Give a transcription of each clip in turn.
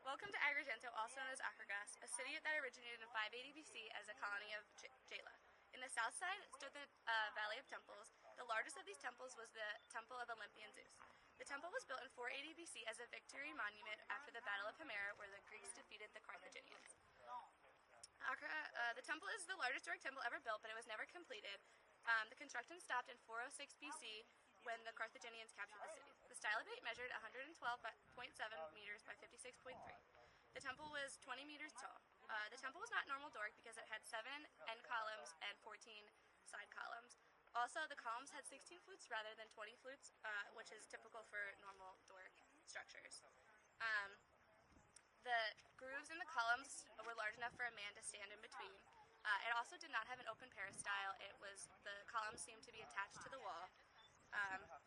Welcome to Agrigento, also known as Agrigento, a city that originated in 580 BC as a colony of Jela. In the south side stood the Valley of Temples. The largest of these temples was the Temple of Olympian Zeus. The temple was built in 480 BC as a victory monument after the Battle of Himera, where the Greeks defeated the Carthaginians. The temple is the largest Doric temple ever built, but it was never completed. The construction stopped in 406 BC when the Carthaginians captured the city. The stylobate measured 112.7 meters by 56.3. The temple was 20 meters tall. The temple was not normal Doric because it had 7 end columns and 14 side columns. Also, the columns had 16 flutes rather than 20 flutes, which is typical for normal Doric structures. The grooves in the columns were large enough for a man to stand in between. It also did not have an open peristyle. The columns seemed to be attached to the wall.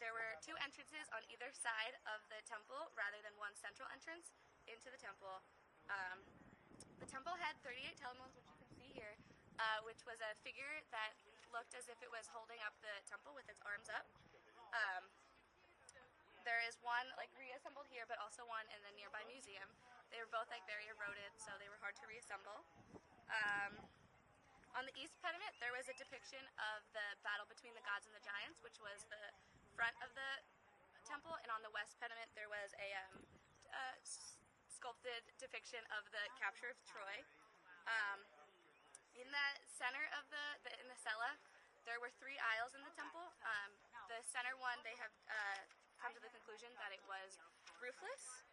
There were 2 entrances on either side of the temple rather than one central entrance into the temple. The temple had 38 telemons, which you can see here, which was a figure that looked as if it was holding up the temple with its arms up. There is one reassembled here, but also one in the nearby museum. They were both very eroded, so they were hard to reassemble. On the east pediment, there was a depiction of the battle between the gods and the giants, which was the front of the temple, and on the west pediment, there was a sculpted depiction of the capture of Troy. In the center of in the cella, there were 3 aisles in the temple. The center one, they have come to the conclusion that it was roofless.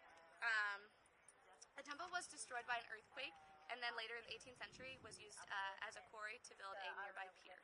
The temple was destroyed by an earthquake, and then later in the 18th century was used as a quarry to build a nearby pier.